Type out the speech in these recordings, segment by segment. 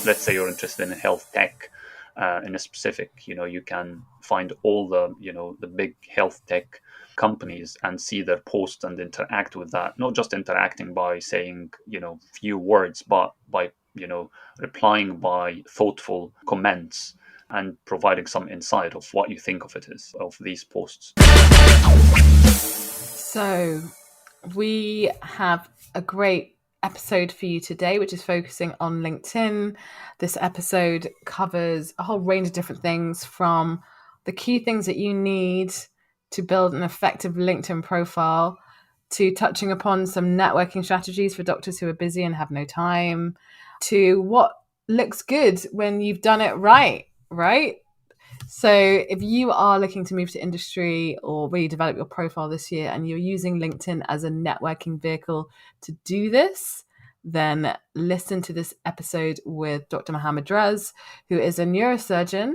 let's say you're interested in health tech, in a specific, you can find all the big health tech companies and see their posts and interact with that. Not just interacting by saying, few words, but by, replying by thoughtful comments and providing some insight of what you think of these posts. So we have a great episode for you today, which is focusing on LinkedIn. This episode covers a whole range of different things, from the key things that you need to build an effective LinkedIn profile, to touching upon some networking strategies for doctors who are busy and have no time, to what looks good when you've done it right? So if you are looking to move to industry or really develop your profile this year and you're using LinkedIn as a networking vehicle to do this, then listen to this episode with Dr. Mohamed, who is a neurosurgeon,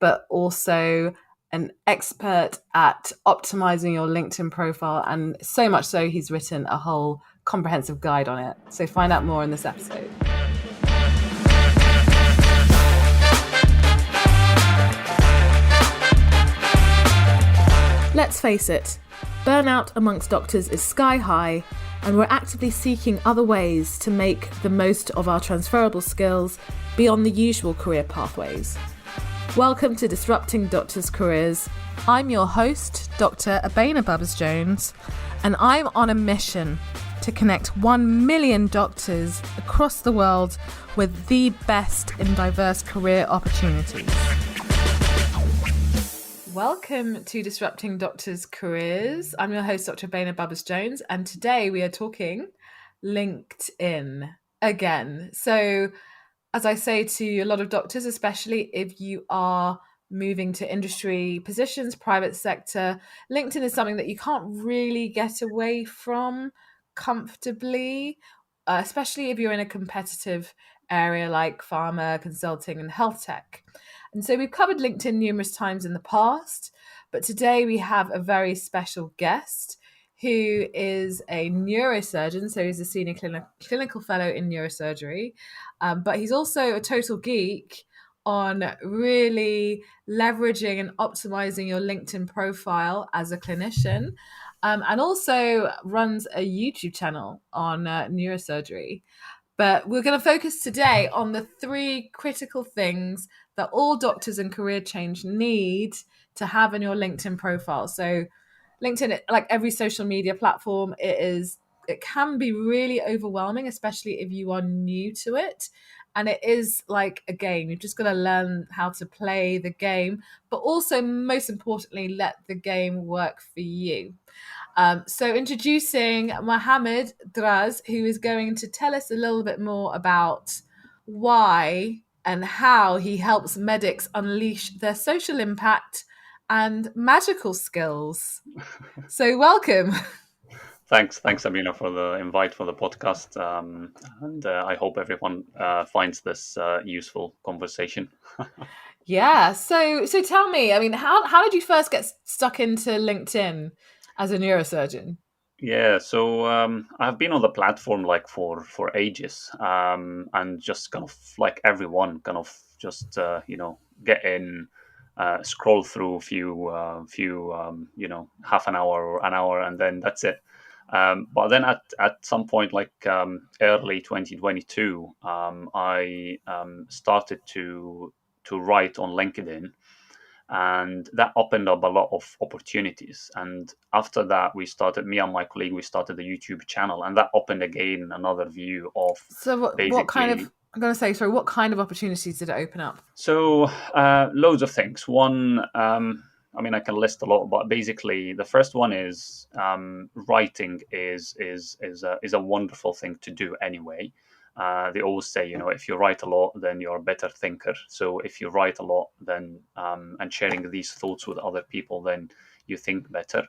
but also an expert at optimizing your LinkedIn profile. And so much so, he's written a whole comprehensive guide on it. So find out more in this episode. Let's face it, burnout amongst doctors is sky high, and we're actively seeking other ways to make the most of our transferable skills beyond the usual career pathways. Welcome to Disrupting Doctors' Careers. I'm your host, Dr. Bubbers-Jones, and I'm on a mission to connect 1 million doctors across the world with the best in diverse career opportunities. Welcome to Disrupting Doctors' Careers. I'm your host, Dr. Bubbers-Jones, and today we are talking LinkedIn again. So, as I say to a lot of doctors, especially if you are moving to industry positions, private sector, LinkedIn is something that you can't really get away from comfortably, especially if you're in a competitive area like pharma, consulting, and health tech. And so we've covered LinkedIn numerous times in the past, but today we have a very special guest who is a neurosurgeon. So he's a senior clinical fellow in neurosurgery, but he's also a total geek on really leveraging and optimizing your LinkedIn profile as a clinician, and also runs a YouTube channel on neurosurgery. But we're going to focus today on the 3 critical things that all doctors and career change need to have in your LinkedIn profile. So LinkedIn, like every social media platform, it can be really overwhelming, especially if you are new to it. And it is like a game. You've just got to learn how to play the game, but also, most importantly, let the game work for you. So introducing Mohamed Draz, who is going to tell us a little bit more about why and how he helps medics unleash their social impact and magical skills. So welcome. Thanks, Amina, for the invite for the podcast, and I hope everyone finds this useful conversation. Yeah. So tell me, I mean, how did you first get stuck into LinkedIn as a neurosurgeon? Yeah, so I've been on the platform like for ages, and just kind of like everyone, kind of just get in, scroll through a few half an hour or an hour, and then that's it. But then at some point, like early 2022, I started to write on LinkedIn, and that opened up a lot of opportunities. And after that, me and my colleague, we started the YouTube channel, and that opened again another view of. So what kind of, I'm going to say, sorry, what kind of opportunities did it open up? So loads of things. One, I mean, I can list a lot, but basically, the first one is writing is a wonderful thing to do anyway. They always say, if you write a lot, then you're a better thinker. So if you write a lot, then and sharing these thoughts with other people, then you think better.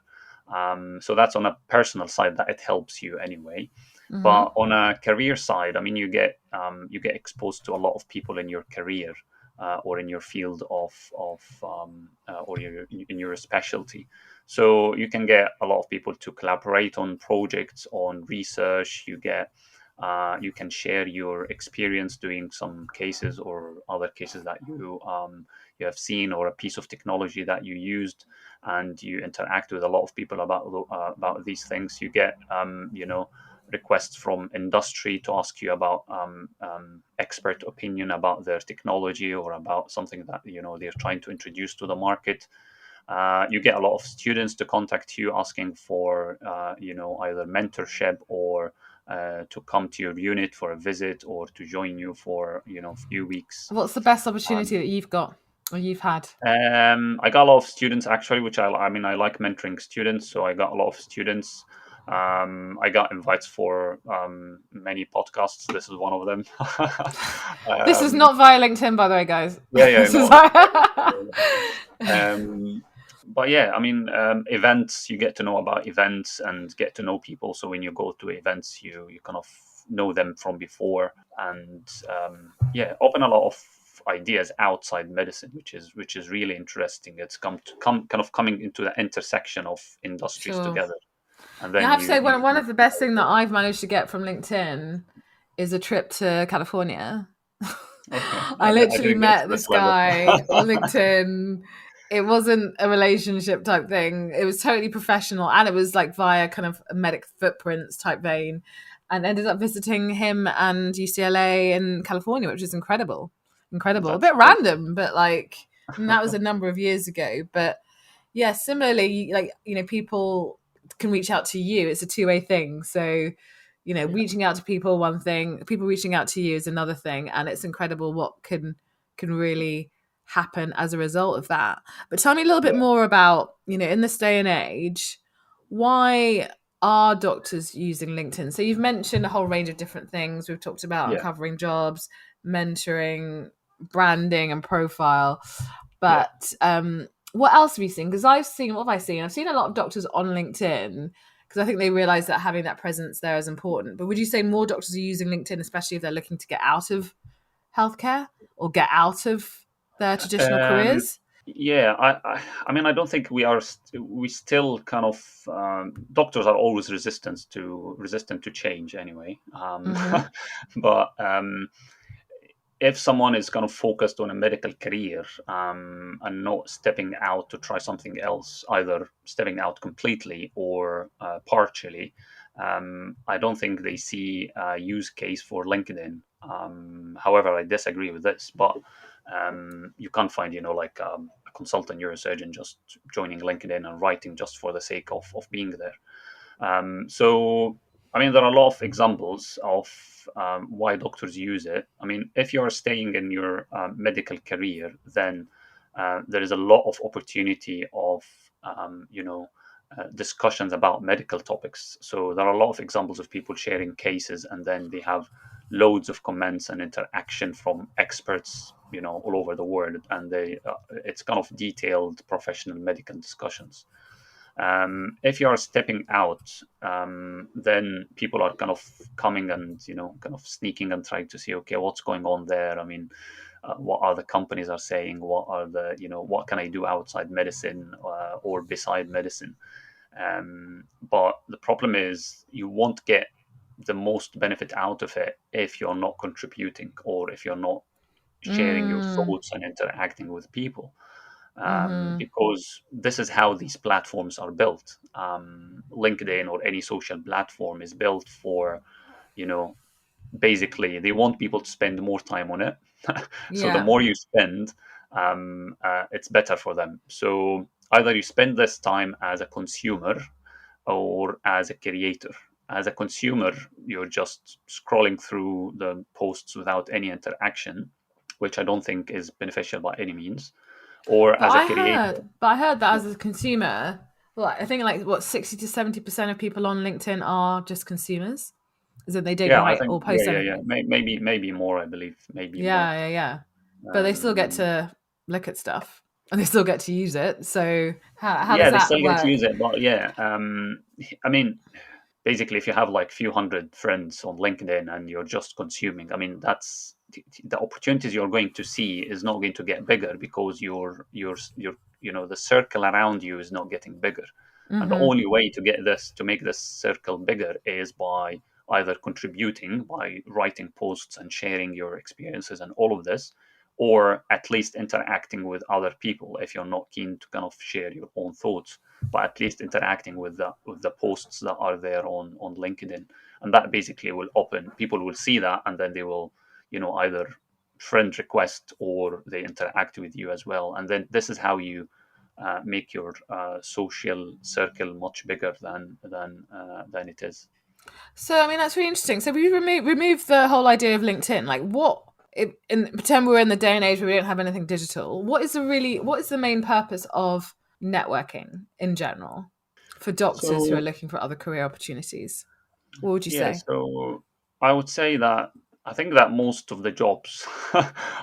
So that's on a personal side, that it helps you anyway. Mm-hmm. But on a career side, I mean, you get exposed to a lot of people in your career. Or in your field or in your specialty. So you can get a lot of people to collaborate on projects, on research. You get You can share your experience doing some cases or other cases that you have seen, or a piece of technology that you used, and you interact with a lot of people about these things. You get requests from industry to ask you about expert opinion about their technology or about something that they're trying to introduce to the market. You get a lot of students to contact you asking for either mentorship or to come to your unit for a visit or to join you for a few weeks. What's the best opportunity Um, that you've got or you've had? I got a lot of students actually, which I mean I like mentoring students, so I got a lot of students. I got invites for many podcasts. This is one of them. This is um, not via LinkedIn, by the way, guys. yeah, yeah, This is no, um, but yeah, I mean, events, you get to know about events and get to know people. So when you go to events, you kind of know them from before, and yeah, open a lot of ideas outside medicine, which is really interesting. It's kind of coming into the intersection of industries Sure. together, and Yeah, I then have to say, you one of the best thing that I've managed to get from LinkedIn is a trip to California. okay. I I literally didn't get to met this this level. guy on LinkedIn. It wasn't a relationship type thing. It was totally professional, and it was like via kind of a medic footprints type vein, and ended up visiting him and UCLA in California, which is incredible, incredible. A That's bit great. random, but like, and that was a number of years ago. But yeah, similarly, like, people can reach out to you. It's a two-way thing. So, Yeah, reaching out to people, one thing, people reaching out to you is another thing, and it's incredible what can really happen as a result of that. But tell me a little bit yeah, more about, in this day and age, why are doctors using LinkedIn? So you've mentioned a whole range of different things. We've talked about yeah, uncovering jobs, mentoring, branding, and profile. yeah. But what else have you seen? Because I've seen, what have I seen? I've seen a lot of doctors on LinkedIn because I think they realize that having that presence there is important. But would you say more doctors are using LinkedIn, especially if they're looking to get out of healthcare or get out of their traditional Um, careers? yeah, I mean, I don't think we still kind of doctors are always resistant to change anyway. Mm-hmm. But if someone is kind of focused on a medical career and not stepping out to try something else, either stepping out completely or partially, I don't think they see a use case for LinkedIn. However, I disagree with this, but you can't find, like a consultant neurosurgeon just joining LinkedIn and writing just for the sake of being there. So, I mean, there are a lot of examples of why doctors use it. I mean, if you are staying in your medical career, then there is a lot of opportunity of, discussions about medical topics. So there are a lot of examples of people sharing cases, and then they have loads of comments and interaction from experts, all over the world, and it's kind of detailed professional medical discussions. If you are stepping out, then people are kind of coming and kind of sneaking and trying to see, okay, what's going on there. I mean, what other companies are saying, what are the what can I do outside medicine or beside medicine. But the problem is you won't get the most benefit out of it if you're not contributing or if you're not sharing your Mm, thoughts and interacting with people, mm-hmm. because this is how these platforms are built. LinkedIn or any social platform is built for, you know, basically they want people to spend more time on it. So the Yeah. more you spend, it's better for them. So either you spend this time as a consumer or as a creator. As a consumer, you're just scrolling through the posts without any interaction, which I don't think is beneficial by any means. Or as a creator, But I heard that as a consumer, well, I think like what 60 to 70% of people on LinkedIn are just consumers, is that they don't yeah, I write think, or yeah, post yeah, yeah, anything. maybe more. I believe maybe more. Yeah, yeah, yeah. But they still get Um, to look at stuff and they still get to use it. So how yeah, does they that still get to work? use it, but yeah, I mean, basically, if you have like few hundred friends on LinkedIn and you're just consuming, I mean, that's the opportunities you're going to see is not going to get bigger because your the circle around you is not getting bigger, and the Mm-hmm. only way to make this circle bigger is by either contributing by writing posts and sharing your experiences and all of this, or at least interacting with other people if you're not keen to kind of share your own thoughts, but at least interacting with the posts that are there on LinkedIn. And that basically will open, people will see that, and then they will, either friend request or they interact with you as well. And then this is how you make your social circle much bigger than it is. So I mean that's really interesting. So we remove the whole idea of LinkedIn. Like pretend we're in the day and age where we don't have anything digital. What is the main purpose of networking in general for doctors who are So looking for other career opportunities? What would you yeah, say? so I would say that I think that most of the jobs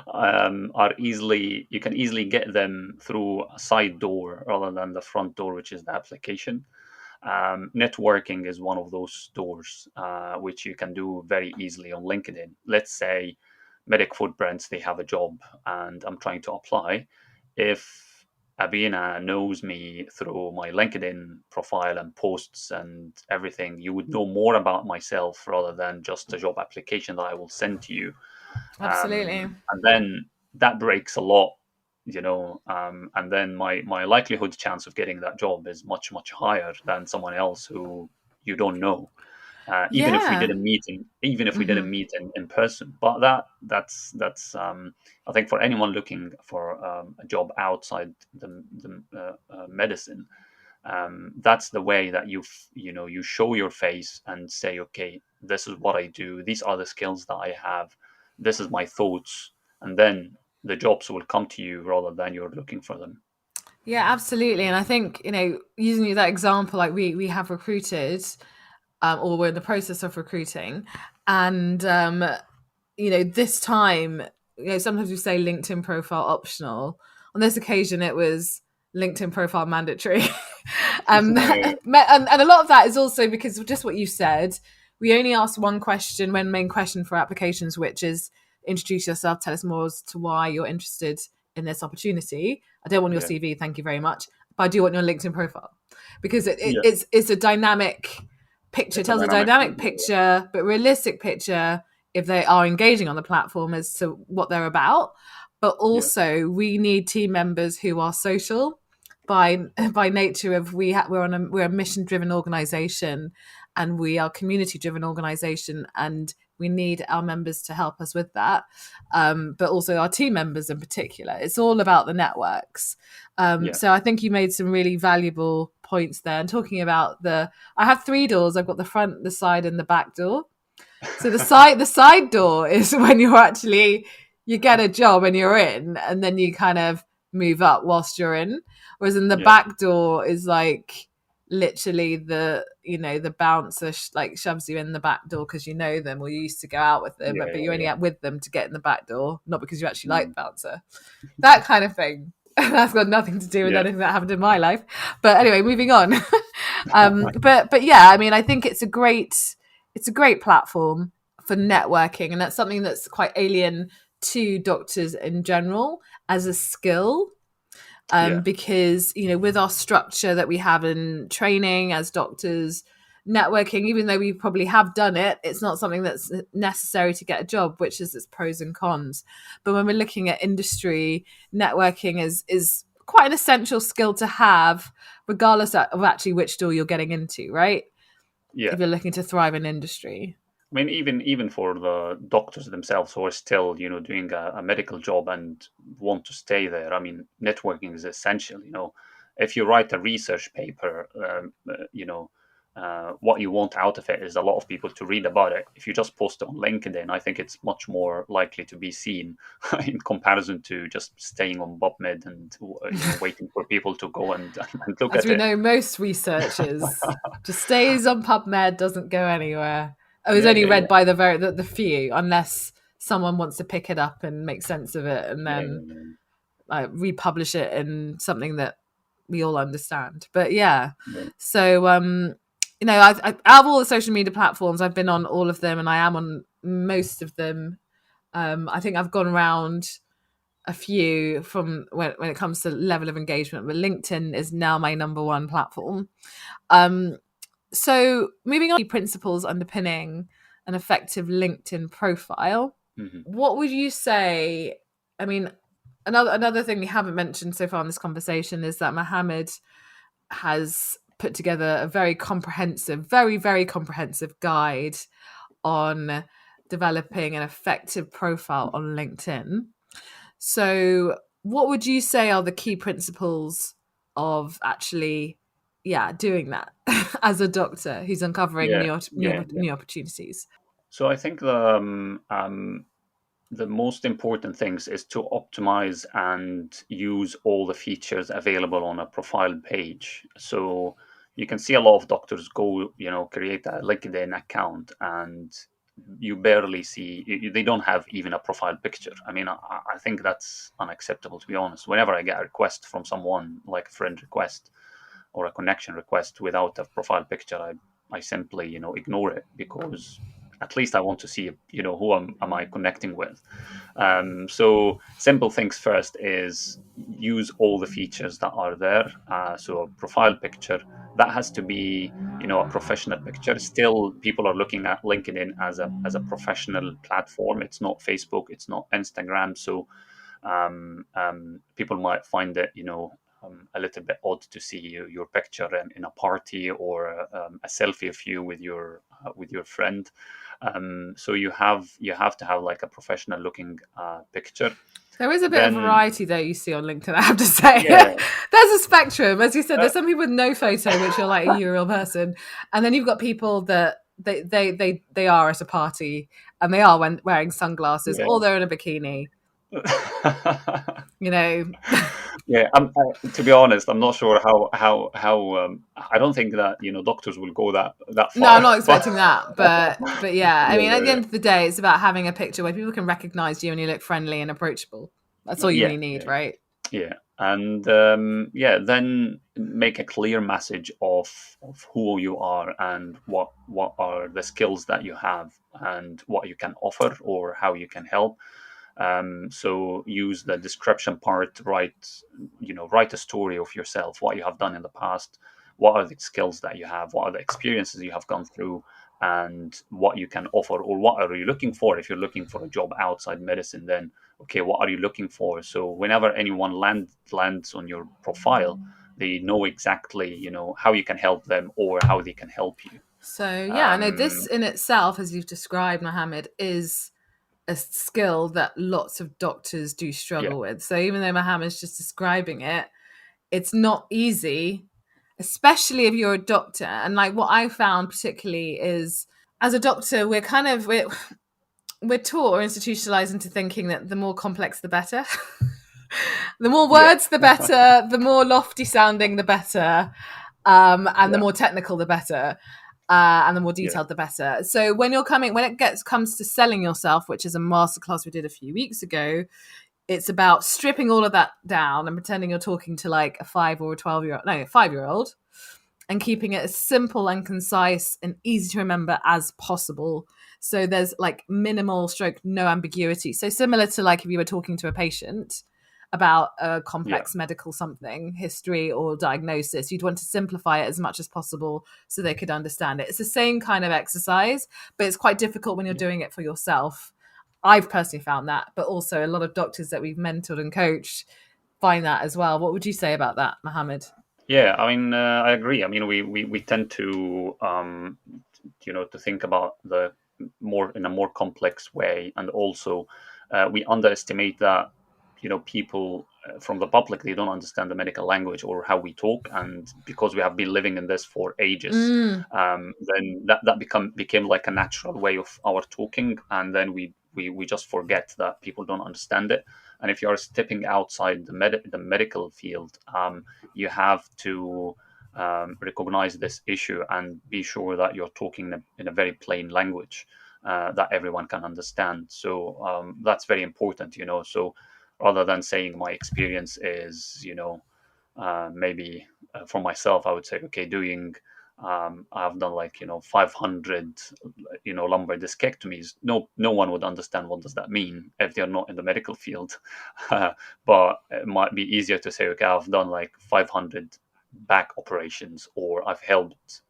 are easily, you can easily get them through a side door rather than the front door, which is the application. Networking is one of those doors, which you can do very easily on LinkedIn. Let's say medic food brands, they have a job and I'm trying to apply. If Abina knows me through my LinkedIn profile and posts and everything, you would know more about myself rather than just a job application that I will send to you. Absolutely. And then that breaks a lot, and then my likelihood chance of getting that job is much much higher than someone else who you don't know, even if we Yeah. didn't meet even if we Hmm. didn't meet in person. But that's I think for anyone looking for a job outside the medicine, that's the way that you show your face and say, okay, this is what I do, these are the skills that I have, this is my thoughts, and then the jobs will come to you rather than you're looking for them. Yeah, absolutely. And I think, using that example, like we have recruited, or we're in the process of recruiting, and this time, sometimes we say LinkedIn profile optional. On this occasion, it was LinkedIn profile mandatory. Yeah, And a lot of that is also because of just what you said. We only ask one question, one main question for applications, which is introduce yourself, tell us more as to why you're interested in this opportunity. I don't want your yeah, CV, thank you very much, but I do want your LinkedIn profile because yeah. it's a dynamic picture, It's a tells a dynamic dynamic thing. picture, but realistic picture if they are engaging on the platform as to what they're about. But Yeah, also, we need team members who are social by by nature of we're a mission driven organization, and we are community driven organization, and we need our members to help us with that, but also our team members in particular. It's all about the networks. yeah, So I think you made some really valuable points there. And talking about I have three doors. I've got the front, the side, and the back door. So the side door is when you get a job and you're in, and then you kind of move up whilst you're in. Whereas in the yeah, back door is like literally the bouncer like shoves you in the back door because you know them or you used to go out with them, yeah, but yeah, you're only yeah. out with them to get in the back door, not because you actually like Mm, the bouncer. That kind of thing. That's got nothing to do with yeah, anything that happened in my life. But anyway, moving on. But yeah, I mean, I think it's a great platform for networking, and that's something that's quite alien to doctors in general as a skill. yeah, Because with our structure that we have in training as doctors, networking, even though we probably have done it, it's not something that's necessary to get a job, which is its pros and cons. But when we're looking at industry, networking is quite an essential skill to have, regardless of actually which door you're getting into, right? yeah. If you're looking to thrive in industry. I mean, even for the doctors themselves who are still, doing a medical job and want to stay there. I mean, networking is essential. If you write a research paper, what you want out of it is a lot of people to read about it. If you just post it on LinkedIn, I think it's much more likely to be seen in comparison to just staying on PubMed and waiting for people to go and, and look As at we it. know, most researchers just stays on PubMed, doesn't go anywhere. Oh, it's Yeah, only yeah, read yeah, by the few, unless someone wants to pick it up and make sense of it, and yeah, then yeah, republish it in something that we all understand. But yeah, yeah, so out of all the social media platforms, I've been on all of them, and I am on most of them. I think I've gone around a few from when it comes to level of engagement, but LinkedIn is now my number one platform. So moving on to principles underpinning an effective LinkedIn profile. Hmm. What would you say? I mean, another thing we haven't mentioned so far in this conversation is that Mohamed has put together a very comprehensive, very comprehensive guide on developing an effective profile on LinkedIn. So, what would you say are the key principles of actually, yeah, doing that as a doctor who's uncovering Yeah, yeah, yeah. new opportunities? So I think the most important things is to optimize and use all the features available on a profile page. So you can see a lot of doctors go, create a LinkedIn account, and you barely see, they don't have even a profile picture. I mean, I think that's unacceptable, to be honest. Whenever I get a request from someone, like a friend request or a connection request without a profile picture, I simply, ignore it, because at least I want to see, who am I connecting with. So simple things first is use all the features that are there. So a profile picture, that has to be, a professional picture. Still, people are looking at LinkedIn as a professional platform. It's not Facebook, it's not Instagram. So people might find it, a little bit odd to see your picture in a party, or a selfie of you with your friend. So you have to have like a professional looking picture. There is a bit of Then variety though you see on LinkedIn, I have to say. yeah, There's a spectrum. As you said, uh, there's some people with no photo, which are like, you're a real person. And then you've got people that they are at a party and they are wearing sunglasses yeah. or they're in a bikini, you know. Yeah, to be honest, I'm not sure how. I don't think that doctors will go that No, I'm far. not But expecting that. But yeah, I yeah, mean, at the yeah, end of the day, it's about having a picture where people can recognize you and you look friendly and approachable. That's all you yeah, really yeah, need, right? yeah. And yeah, then make a clear message of who you are, and what are the skills that you have, and what you can offer, or how you can help. So use the description part. Write a story of yourself, what you have done in the past, what are the skills that you have, what are the experiences you have gone through, and what you can offer, or what are you looking for. If you're looking for a job outside medicine, then okay, what are you looking for? So whenever anyone lands on your profile, they know exactly how you can help them, or how they can help you. So yeah, I know this um, in itself, as you've described, Mohammed, is a skill that lots of doctors do yeah, struggle with. So even though Mohammed's just describing it, it's not easy, especially if you're a doctor. And like what I found particularly is as a doctor, we're taught or institutionalized into thinking that the more complex the better. The more yeah, words the better, the more lofty sounding the better, and the yeah, more technical the better. And the more yeah, detailed, the better. So when it comes to selling yourself, which is a masterclass we did a few weeks ago, it's about stripping all of that down and pretending you're talking to like a 5 or a 12-year-old, no, a 5-year old, and keeping it as simple and concise and easy to remember as possible. So there's like minimal stroke, no ambiguity. So similar to like if you were talking to a patient about a yeah, complex medical something, history or diagnosis, you'd want to simplify it as much as possible so they could understand it. It's the same kind of exercise, but it's quite difficult when you're yeah. doing it for yourself. I've personally found that, but also a lot of doctors that we've mentored and coached find that as well. What would you say about that, Mohammed? Yeah, I mean, I agree. I mean, we tend to to think about the more in a more complex way, and also we underestimate that people from the public, they don't understand the medical language or how we talk, and because we have been living in this for ages, Mm. then that became like a natural way of our talking, and then we just forget that people don't understand it. And if you are stepping outside the medical field, you have to recognize this issue and be sure that you're talking in a very plain language that everyone can understand. So that's very important, So rather than saying my experience is, maybe for myself, I would say, okay, I've done like 500 lumbar discectomies. No one would understand what does that mean if they're not in the medical field. But it might be easier to say, okay, I've done like 500 back operations, or I've helped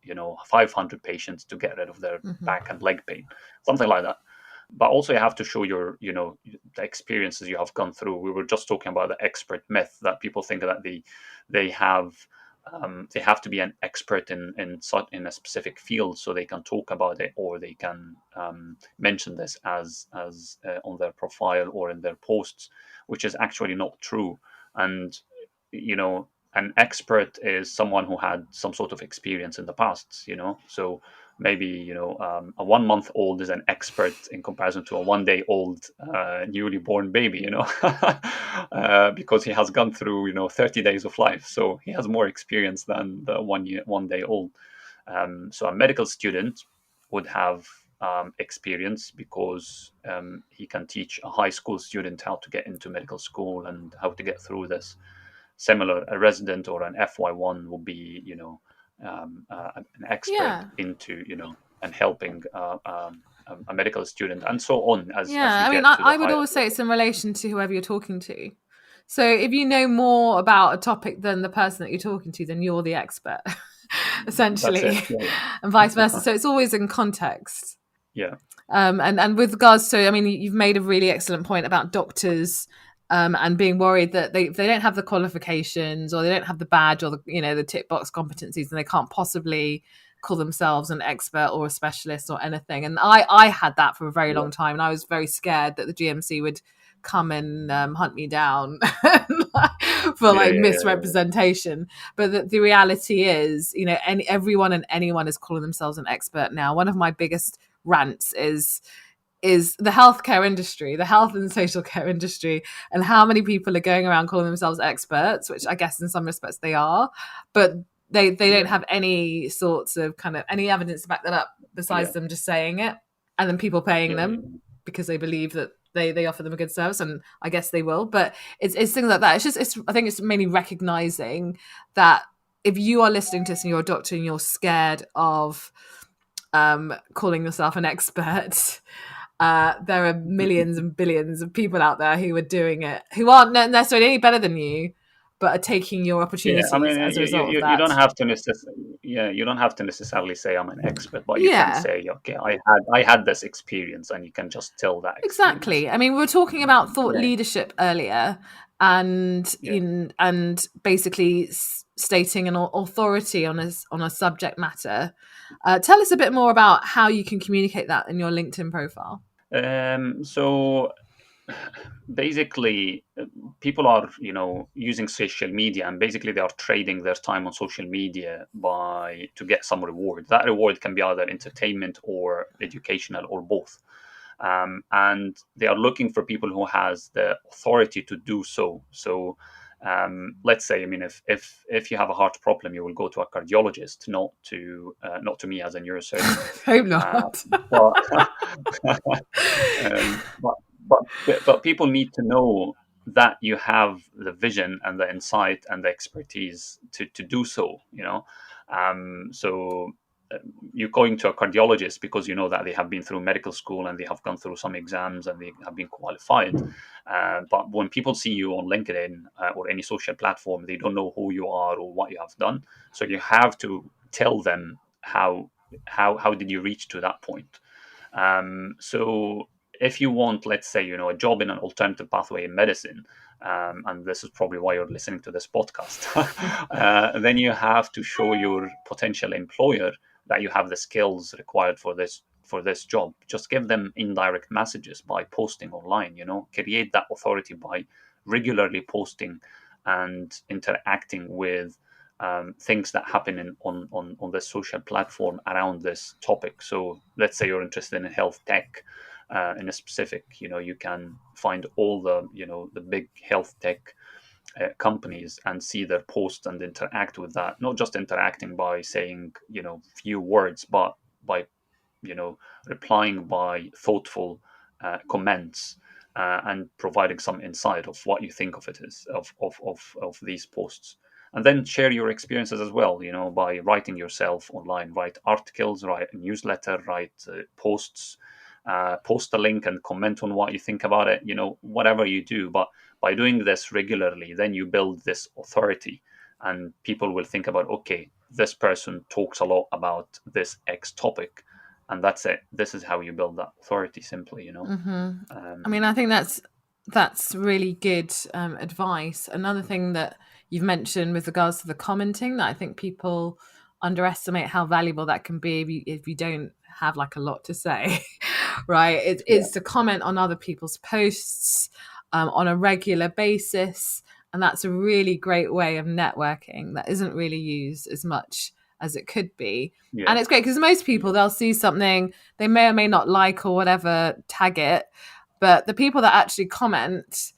500 patients to get rid of their Hmm. back and leg pain, something like that. But also you have to show your the experiences you have gone through. We were just talking about the expert myth, that people think that they have they have to be an expert in a specific field so they can talk about it, or they can mention this as on their profile or in their posts, which is actually not true. And an expert is someone who had some sort of experience in the past. So maybe a 1 month old is an expert in comparison to a 1 day old newly born baby, because he has gone through 30 days of life, so he has more experience than the 1 day old. So a medical student would have experience because he can teach a high school student how to get into medical school and how to get through this. Similar, a resident or an FY1 will be, an expert Yeah. into, and helping a medical student, and so on as Yeah, you I mean, get to the I would higher always say level. it's in relation to whoever you're talking to. So if you know more about a topic than the person that you're talking to, then you're the expert, That's essentially, it. Yeah, and vice versa. So it's always in context. yeah, And with regards to, I mean, you've made a really excellent point about doctors, and being worried that they don't have the qualifications, or they don't have the badge, or the tick box competencies, and they can't possibly call themselves an expert or a specialist or anything. And I had that for a very yeah, long time, and I was very scared that the GMC would come and hunt me down for yeah, like yeah, yeah, misrepresentation. But the reality is, everyone and anyone is calling themselves an expert now. One of my biggest rants is the healthcare industry, the health and social care industry, and how many people are going around calling themselves experts, which I guess in some respects they are, but they don't yeah, have any sorts of kind of any evidence to back that up yeah, besides them just saying it, and then people paying yeah, yeah, them because they believe that they offer them a good service, and I guess they will. But it's things like that. It's I think it's mainly recognizing that if you are listening to this and you're a doctor and you're scared of calling yourself an expert, there are millions and billions of people out there who are doing it, who aren't necessarily any better than you, but are taking your yeah. I opportunities mean, as a you, result of you don't that. have to you don't have to necessarily say I'm an expert, but you can Yeah, say, okay, I had this experience, and you can just tell that experience. exactly. I mean, we were talking about thought Yeah, leadership earlier, and yeah. basically stating an authority on a subject matter. Tell us a bit more about how you can communicate that in your LinkedIn profile. So basically, people are using social media, and basically they are trading their time on social media by to get some reward. That reward can be either entertainment or educational or both. And they are looking for people who has the authority to do so. So let's say, I mean, if you have a heart problem, you will go to a cardiologist, not to me as a neurosurgeon. Hope uh, not. but um, but, but people need to know that you have the vision and the insight and the expertise to do so. So you're going to a cardiologist because you know that they have been through medical school and they have gone through some exams and they have been qualified. But when people see you on LinkedIn or any social platform, they don't know who you are or what you have done. So you have to tell them how did you reach to that point. So if you want, let's say, a job in an alternative pathway in medicine, and this is probably why you're listening to this podcast, then you have to show your potential employer that you have the skills required for this job. Just give them indirect messages by posting online. Create that authority by regularly posting and interacting with things that happen on this social platform around this topic. So let's say you're interested in health tech, in a specific, you can find all the big health tech companies and see their posts and interact with that. Not just interacting by saying few words, but by replying by thoughtful comments, and providing some insight of what you think of it is of these posts. And then share your experiences as well, by writing yourself online, write articles, write a newsletter, write posts, post a link and comment on what you think about it, whatever you do. But by doing this regularly, then you build this authority and people will think about, okay, this person talks a lot about this X topic, and that's it. This is how you build that authority, simply, I mean, I think that's really good advice. Another thing that you've mentioned with regards to the commenting, that I think people underestimate how valuable that can be if you don't have like a lot to say, right? It Yeah, is to comment on other people's posts on a regular basis, and that's a really great way of networking that isn't really used as much as it could be. yeah, And it's great because most people, yeah, they'll see something they may or may not like or whatever, tag it, but the people that actually comment,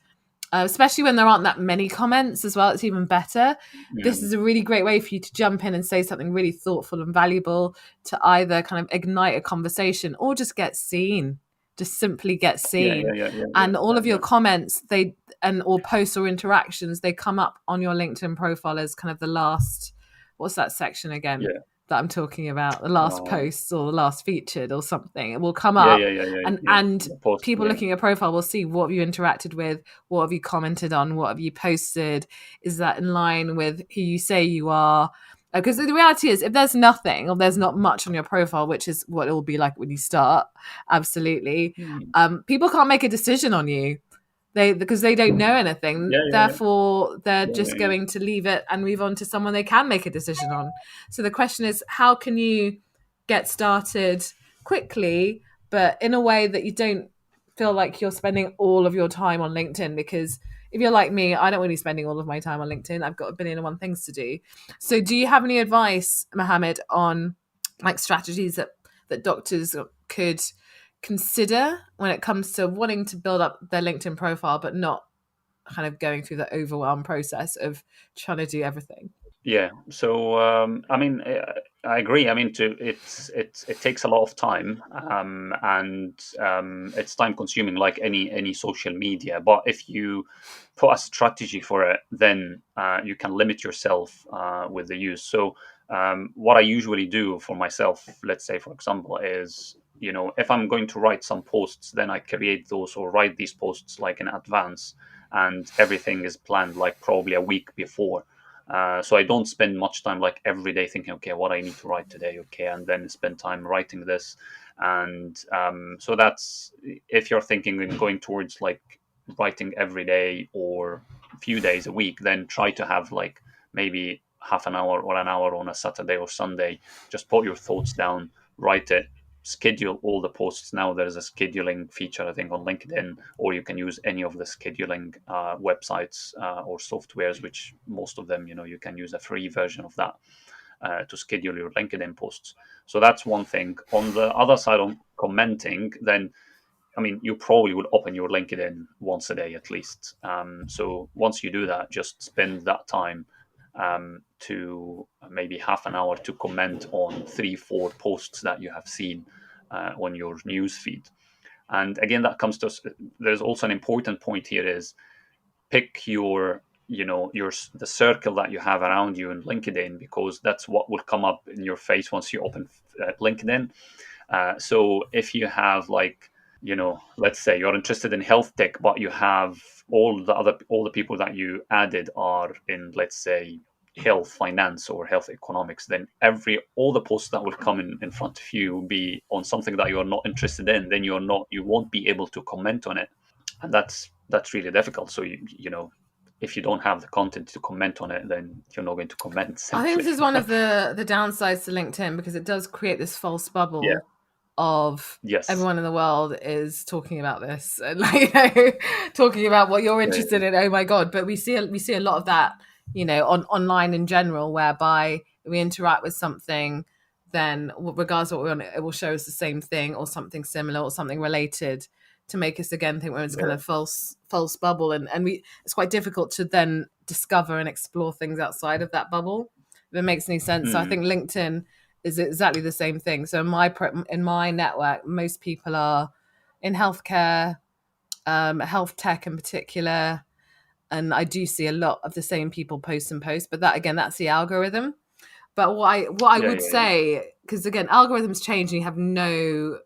especially when there aren't that many comments as well, it's even better. This mm, is a really great way for you to jump in and say something really thoughtful and valuable to either kind of ignite a conversation or just get seen, just simply get yeah, seen. yeah, yeah, yeah, yeah, And all yeah, of your yeah, comments, they and or posts or interactions, they come up on your LinkedIn profile as kind of the last, what's that section again yeah. that I'm talking about, the last Um, posts or the last featured or something. It will come yeah, up, yeah, yeah, yeah, yeah. and The post, people yeah, looking at your profile will see what have you interacted with, what have you commented on, what have you posted, is that in line with who you say you are. Because the reality is, if there's nothing or there's not much on your profile, which is what it will be like when you start, absolutely, mm, people can't make a decision on you, they because they don't know anything, yeah, yeah, yeah, therefore they're yeah, just yeah, yeah. going to leave it and move on to someone they can make a decision on. So the question is, how can you get started quickly, but in a way that you don't feel like you're spending all of your time on LinkedIn? Because if you're like me, I don't want to be spending all of my time on LinkedIn. I've got a billion and one things to do. So do you have any advice, Mohammed, on like strategies that doctors could consider when it comes to wanting to build up their LinkedIn profile, but not kind of going through the overwhelm process of trying to do everything? Yeah. So, I mean, I agree. I mean, it takes a lot of time, and it's time consuming, like any social media. But if you put a strategy for it, then you can limit yourself with the use. So, what I usually do for myself, let's say, for example, is, if I'm going to write some posts, then I create those or write these posts like in advance, and everything is planned like probably a week before. So I don't spend much time like every day thinking, okay, what I need to write today, okay, and then spend time writing this. And so that's, if you're thinking and going towards like writing every day or a few days a week, then try to have like maybe half an hour or an hour on a Saturday or Sunday. Just put your thoughts down, write it, schedule all the posts. Now there's a scheduling feature, I think, on LinkedIn, or you can use any of the scheduling websites or softwares, which most of them, you can use a free version of that to schedule your LinkedIn posts. So that's one thing. On the other side, on commenting, then I mean, you probably would open your LinkedIn once a day at least. So once you do that, just spend that time to maybe half an hour to comment on 3, 4 posts that you have seen on your news feed. And again, that comes to, there's also an important point here is pick your the circle that you have around you in LinkedIn, because that's what will come up in your face once you open LinkedIn. So if you have like, let's say you're interested in health tech, but you have all the people that you added are in, let's say, health finance or health economics, then all the posts that will come in front of you will be on something that you're not interested in. Then you won't be able to comment on it, and that's really difficult. So if you don't have the content to comment on it, then you're not going to comment I think simply. this is one of the downsides to LinkedIn, because it does create this false Yeah. bubble of Yes. everyone in the world is talking about this and like talking about what you're Yeah, interested in. Oh my god! But we see a lot of that, on online in general, whereby we interact with something, then regardless of what we want, it will show us the same thing or something similar or something related to make us again think we're in this kind yeah, of false bubble, and we it's quite difficult to then discover and explore things outside of that bubble, if it makes any sense. So I mm, think LinkedIn is exactly the same thing. So in my network, most people are in healthcare, health tech in particular, and I do see a lot of the same people post and post. But that again, that's the algorithm. But what I yeah, would yeah, yeah, say, because again, algorithms change, and you have no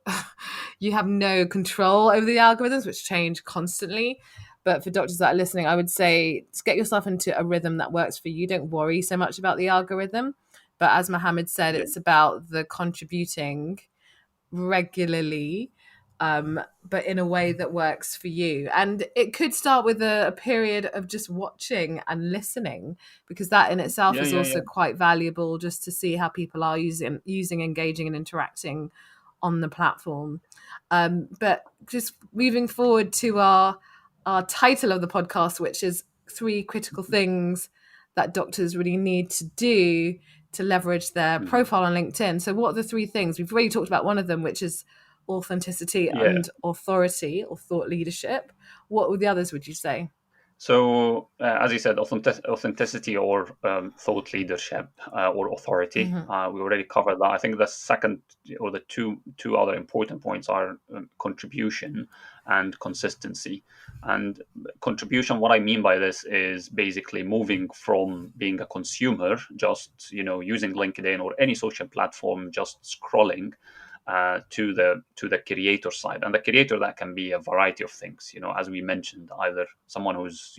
you have no control over the algorithms, which change constantly. But for doctors that are listening, I would say to get yourself into a rhythm that works for you. Don't worry so much about the algorithm. But as Mohammed said, Yeah. it's about the contributing regularly, but in a way that works for you. And it could start with a period of just watching and listening, because that in itself Yeah, is yeah, also yeah. quite valuable, just to see how people are using, engaging, and interacting on the platform. But just moving forward to our title of the podcast, which is three critical things that doctors really need to do to leverage their Mhm. profile on LinkedIn. So, what are the three things? We've already talked about one of them, which is authenticity Yeah. and authority or thought leadership. What were the others, would you say? So, as you said, authenticity or thought leadership or authority. Mm-hmm. We already covered that. I think the second or the two other important points are contribution and consistency. And contribution, what I mean by this is basically moving from being a consumer, just using LinkedIn or any social platform, just scrolling, to the creator side. And the creator, that can be a variety of things, as we mentioned, either someone who's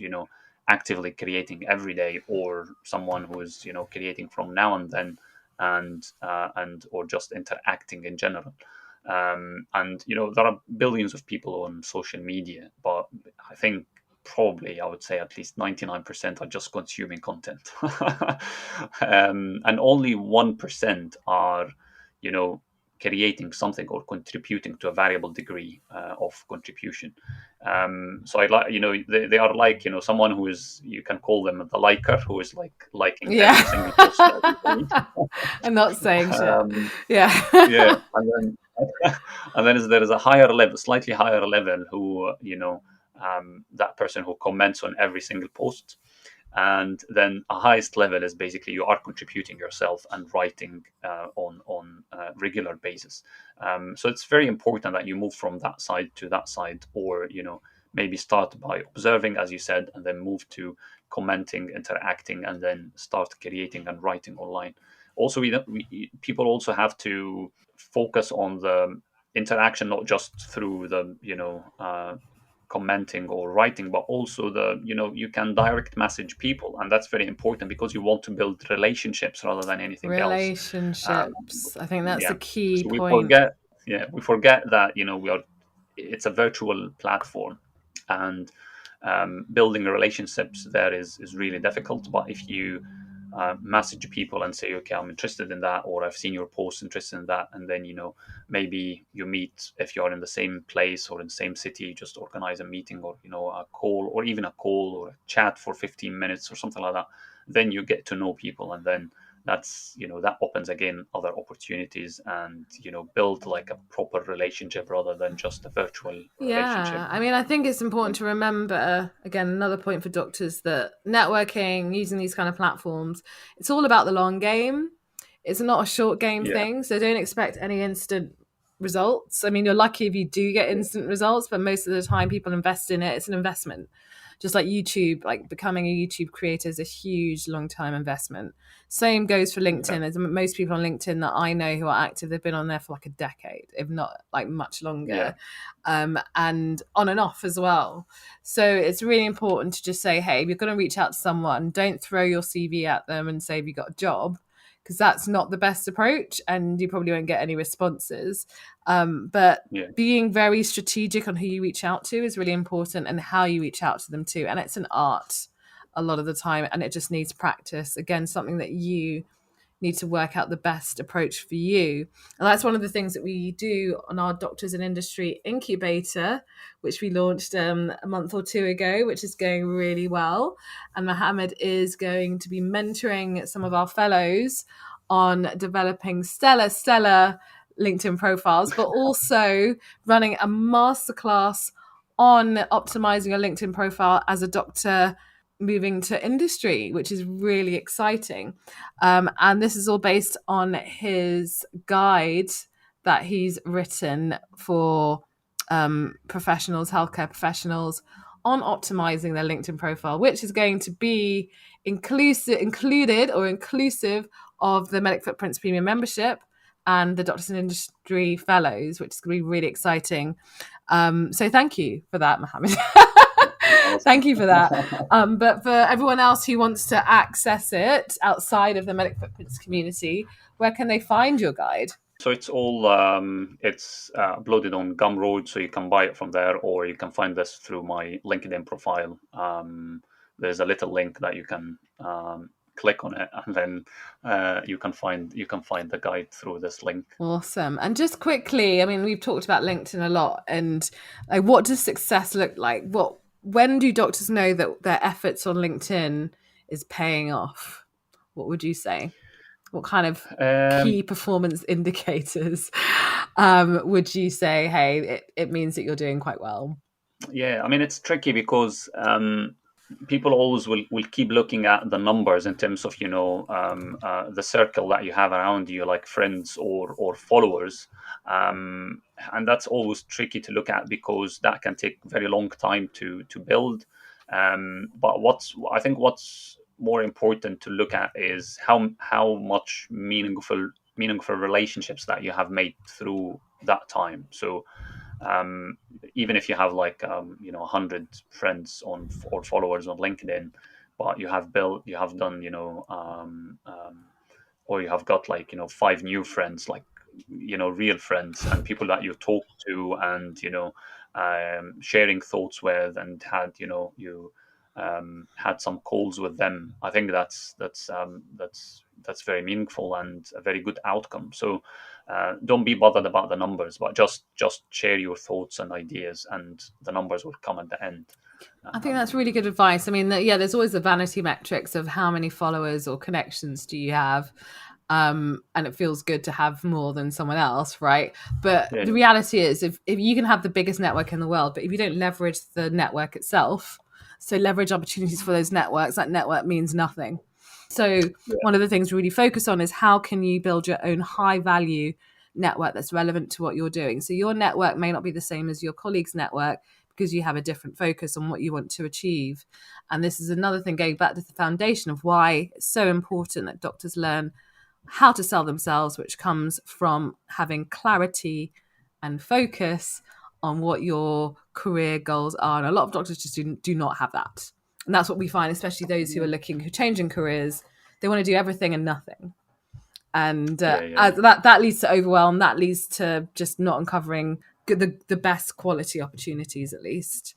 actively creating every day, or someone who's creating from now and then, and or just interacting in general. And there are billions of people on social media, but I think probably I would say at least 99% are just consuming content. And only 1% are you know creating something or contributing to a variable degree of contribution. So I like, they are like, someone who is, you can call them the liker, who is like liking Yeah. every single post that you read. And not saying shit. Um, Yeah. yeah, and then and then there is a higher level, slightly higher level, who that person who comments on every single post. And then a highest level is basically you are contributing yourself and writing on regular basis. So it's very important that you move from that side to that side, or maybe start by observing, as you said, and then move to commenting, interacting, and then start creating and writing online. Also, people also have to focus on the interaction, not just through the commenting or writing, but also you can direct message people, and that's very important because you want to build relationships rather than anything else. um, Relationships. I think that's yeah, the key so we point. forget, we forget that it's a virtual platform, and building relationships there is really difficult. But if you message people and say, okay, I'm interested in that, or I've seen your post, interested in that, and then maybe you meet, if you're in the same place or in the same city, just organize a meeting, or a call, or even a call or a chat for 15 minutes or something like that. Then you get to know people, and then that opens again other opportunities, and build like a proper relationship rather than just a virtual relationship. Yeah, I mean, I think it's important to remember, again, another point for doctors, that networking, using these kind of platforms, it's all about the long game. It's not a short game Yeah, thing. So don't expect any instant results. I mean, you're lucky if you do get yeah, instant results, but most of the time people invest in it. It's an investment. Just like YouTube, like becoming a YouTube creator is a huge long time investment. Same goes for yeah, LinkedIn. As most people on LinkedIn that I know who are active, they've been on there for like a decade, if not like much yeah, longer, and on and off as well. So it's really important to just say, hey, if you're going to reach out to someone, don't throw your CV at them and say, have you got a job? Because that's not the best approach, and you probably won't get any responses. But yeah, being very strategic on who you reach out to is really important, and how you reach out to them too. And it's an art a lot of the time, and it just needs practice. Again, something that you need to work out the best approach for you. And that's one of the things that we do on our Doctors in Industry incubator, which we launched a month or two ago, which is going really well. And Mohammed is going to be mentoring some of our fellows on developing stellar LinkedIn profiles, but also running a masterclass on optimizing a LinkedIn profile as a doctor moving to industry, which is really exciting. And this is all based on his guide that he's written for professionals, healthcare professionals, on optimizing their LinkedIn profile, which is going to be inclusive of the Medic Footprints Premium membership and the Doctors in Industry Fellows, which is going to be really exciting. So thank you for that, Mohammed. Thank you for that. But for everyone else who wants to access it outside of the Medic Footprints community, where can they find your guide? So it's all it's uploaded on Gumroad, so you can buy it from there, or you can find this through my LinkedIn profile. There's a little link that you can click on it, and then you can find the guide through this link. Awesome. And just quickly, I mean, we've talked about LinkedIn a lot, and like, what does success look like? When do doctors know that their efforts on LinkedIn is paying off? What would you say? What kind of Um, key performance indicators would you say, hey, it means that you're doing quite well? yeah, I mean it's tricky because people always will keep looking at the numbers in terms of the circle that you have around you, like friends or followers, and that's always tricky to look at because that can take very long time to build. But what's more important to look at is how much meaningful relationships that you have made through that time. So um, even if you have like 100 friends or followers on LinkedIn, but you have done or you have got like five new friends, like real friends and people that you talk to, and sharing thoughts with, and had some calls with them. I think that's very meaningful and a very good outcome. So don't be bothered about the numbers, but just share your thoughts and ideas, and the numbers will come at the end. I think that's um, really good advice. I mean, yeah, there's always the vanity metrics of how many followers or connections do you have. And it feels good to have more than someone else, right? But yeah, the reality is, if you can have the biggest network in the world, but if you don't leverage the network itself, so leverage opportunities for those networks, that network means nothing. So yeah, one of the things we really focus on is how can you build your own high value network that's relevant to what you're doing. So your network may not be the same as your colleague's network because you have a different focus on what you want to achieve. And this is another thing, going back to the foundation of why it's so important that doctors learn how to sell themselves, which comes from having clarity and focus on what your career goals are. And a lot of doctors just do not have that. And that's what we find, especially those who are who changing careers. They want to do everything and nothing. And yeah, yeah, as that leads to overwhelm. That leads to just not uncovering the best quality opportunities, at least.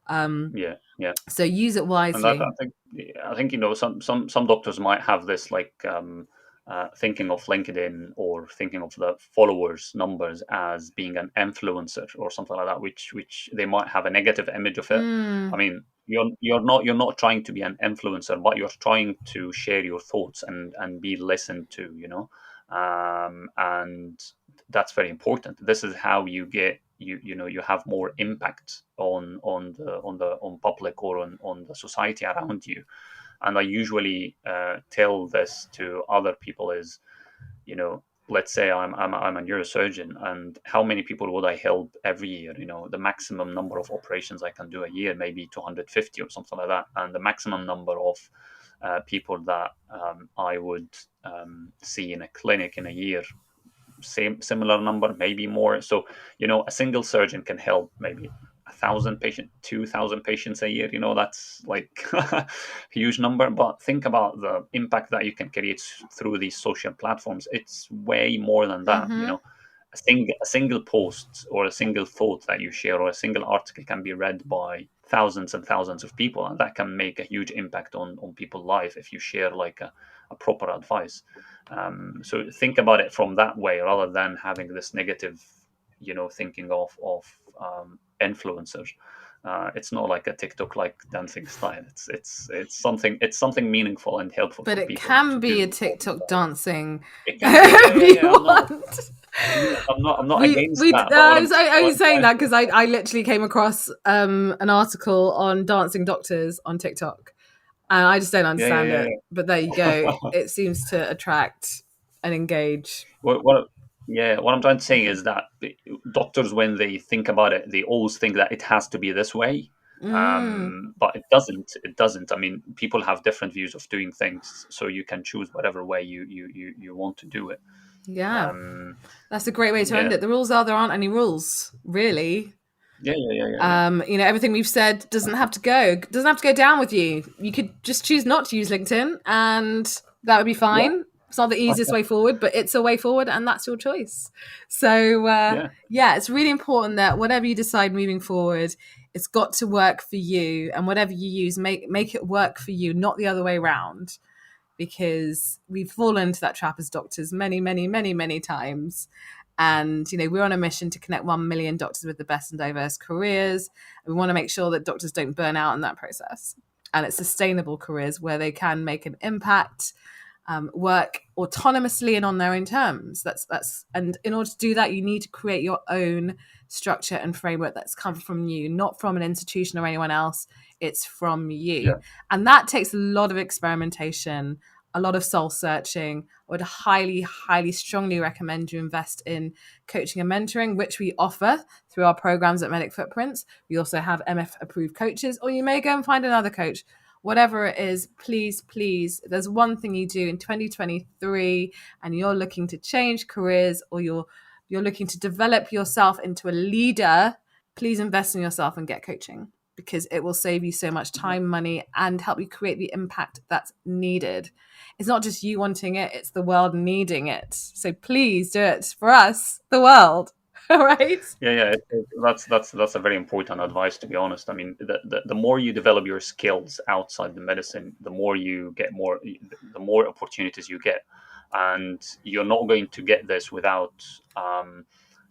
Um, yeah, yeah. so use it And that wisely. I think some doctors might have this like thinking of LinkedIn or thinking of the followers numbers as being an influencer or something like that, which they might have a negative image of it. I Mm, mean, you're not trying to be an influencer, but you're trying to share your thoughts and be listened to, and that's very important. This is how you get you have more impact on public or on the society around you. And I usually tell this to other people is, let's say I'm a neurosurgeon, and how many people would I help every year? The maximum number of operations I can do a year, maybe 250 or something like that, and the maximum number of people that I would see in a clinic in a year, similar number, maybe more. So a single surgeon can help maybe 1,000 patients, 2,000 patients a year. That's like a huge number. But think about the impact that you can create through these social platforms. It's way more than that. mm-hmm. A single post or a single thought that you share or a single article can be read by thousands and thousands of people, and that can make a huge impact on people's life if you share like a proper advice. So think about it from that way rather than having this negative, thinking of influencers. It's not like a TikTok like dancing style. It's something meaningful and helpful But for it people can to be a do. TikTok dancing It can be, yeah, yeah, if you yeah. I'm not, want. I'm not We against we that. But I what was I'm saying trying that because I literally came across an article on dancing doctors on TikTok, and I just don't yeah, yeah, understand yeah, it. But there you go. yeah. It seems to attract and engage. What I'm trying to say is that doctors, when they think about it, they always think that it has to be this way. Mm, But it doesn't. It doesn't. I mean, people have different views of doing things, so you can choose whatever way you want to do it. yeah, Um, that's a great way to end yeah, it. The rules are there aren't any rules, really. Yeah, yeah, yeah, yeah, yeah. Everything we've said doesn't have to go down with you. You could just choose not to use LinkedIn, and that would be Yeah, fine. It's not the easiest way forward, but it's a way forward, and that's your choice. So yeah, yeah, it's really important that whatever you decide moving forward, it's got to work for you, and whatever you use, make it work for you, not the other way around, because we've fallen into that trap as doctors many, many, many, many times. And, we're on a mission to connect 1 million doctors with the best and diverse careers. And we want to make sure that doctors don't burn out in that process. And it's sustainable careers where they can make an impact, work autonomously and on their own terms. And in order to do that, you need to create your own structure and framework that's come from you, not from an institution or anyone else. It's from you, yeah, and that takes a lot of experimentation, a lot of soul searching. I would highly, highly, strongly recommend you invest in coaching and mentoring, which we offer through our programs at Medic Footprints. We also have MF approved coaches, or you may go and find another coach. Whatever it is, please, please, if there's one thing you do in 2023 and you're looking to change careers, or you're looking to develop yourself into a leader, please invest in yourself and get coaching, because it will save you so much time, money, and help you create the impact that's needed. It's not just you wanting it, it's the world needing it. So please do it for us, the world. All right? yeah, yeah. That's a very important advice, to be honest. I mean, the more you develop your skills outside the medicine, the more you get more, the more opportunities you get, and you're not going to get this without,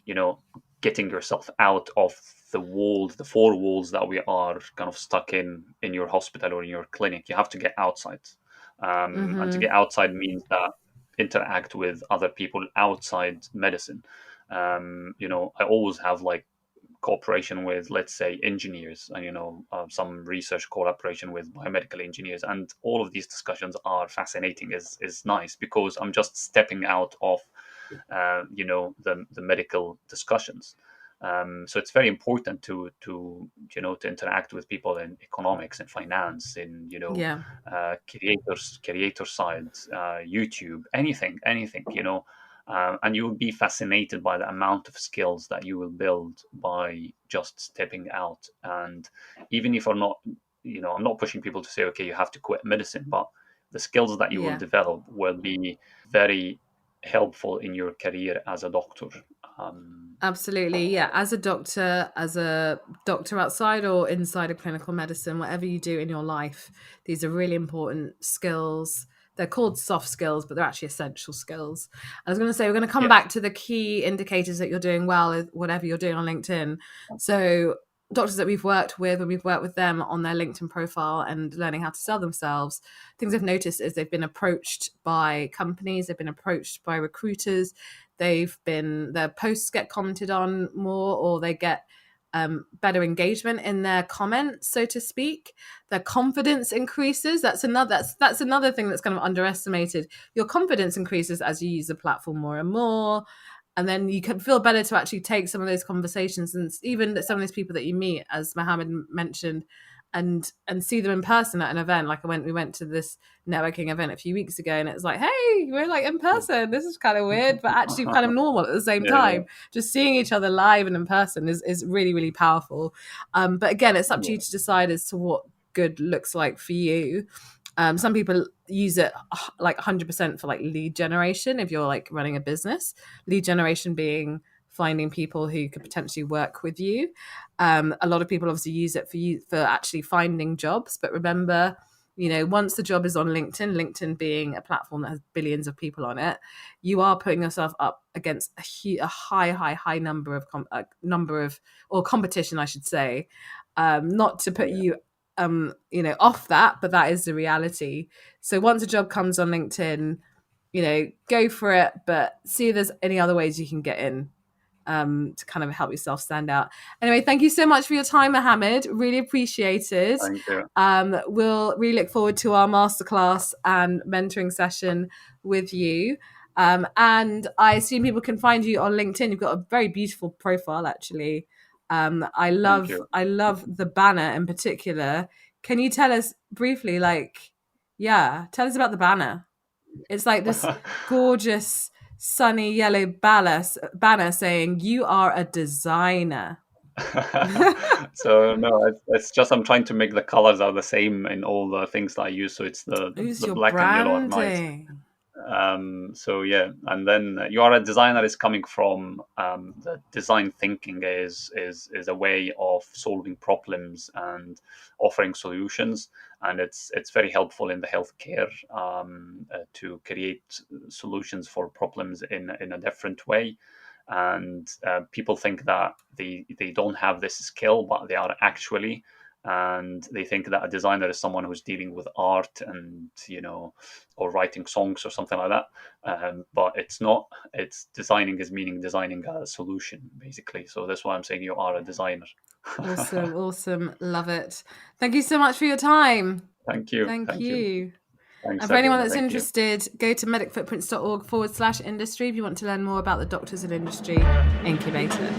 you know, getting yourself out of the walls, the four walls that we are kind of stuck in your hospital or in your clinic. You have to get outside, and to Mm-hmm. get outside means that interact with other people outside medicine. I always have like cooperation with, let's say, engineers, and some research cooperation with biomedical engineers, and all of these discussions are fascinating. Is nice because I'm just stepping out of the medical discussions. So it's very important to interact with people in economics and finance, in Yeah. creator side, YouTube, anything, and you will be fascinated by the amount of skills that you will build by just stepping out. And even if I'm not pushing people to say, okay, you have to quit medicine, but the skills that you will Yeah. develop will be very helpful in your career as a doctor. Um, Absolutely. Yeah. As a doctor outside or inside of clinical medicine, whatever you do in your life, these are really important skills. They're called soft skills, but they're actually essential skills. I was going to say, we're going to come yeah, back to the key indicators that you're doing well with whatever you're doing on LinkedIn. So, doctors that we've worked with, when we've worked with them on their LinkedIn profile and learning how to sell themselves, things I've noticed is they've been approached by companies, they've been approached by recruiters, their posts get commented on more, or they get better engagement in their comments, so to speak. Their confidence increases. That's another thing that's kind of underestimated. Your confidence increases as you use the platform more and more, and then you can feel better to actually take some of those conversations, and even some of those people that you meet, as Mohammed mentioned, and see them in person at an event. Like we went to this networking event a few weeks ago, and it's like, hey, we're like in person. This is kind of weird, but actually kind of normal at the same yeah, yeah, time. Just seeing each other live and in person is really, really powerful. But again, it's up to yeah, you to decide as to what good looks like for you. Some people use it like 100% for like lead generation. If you're like running a business, lead generation being finding people who could potentially work with you. A lot of people obviously use it for actually finding jobs. But remember, once the job is on LinkedIn being a platform that has billions of people on it, you are putting yourself up against a high number of or competition, I should say. Not to put yeah, you off that, but that is the reality. So once a job comes on LinkedIn, go for it, but see if there's any other ways you can get in, to kind of help yourself stand out. Anyway, thank you so much for your time, Mohammed. Really appreciated. thank you. We'll really look forward to our masterclass and mentoring session with you. And I assume people can find you on LinkedIn. You've got a very beautiful profile, actually. I Thank love you. I love the banner in particular. Can you tell us briefly, yeah, tell us about the banner? It's like this gorgeous sunny yellow banner saying, "You are a designer." So no, it's just I'm trying to make the colors are the same in all the things that I use. So it's Who's the your black and yellow are nice. branding? So yeah, and then you are a designer is coming from the design thinking is a way of solving problems and offering solutions, and it's very helpful in the healthcare to create solutions for problems in a different way. And people think that they don't have this skill, but they are actually. And they think that a designer is someone who's dealing with art and or writing songs or something like that. But it's not. It's designing is meaning designing a solution, basically. So that's why I'm saying you are a designer. Awesome, awesome. Love it. Thank you so much for your time. Thank you. Thank Thank you. you. Thanks, And for anyone Sabrina. that's Thank you. interested, go to medicfootprints.org/industry if you want to learn more about the Doctors in Industry Incubator.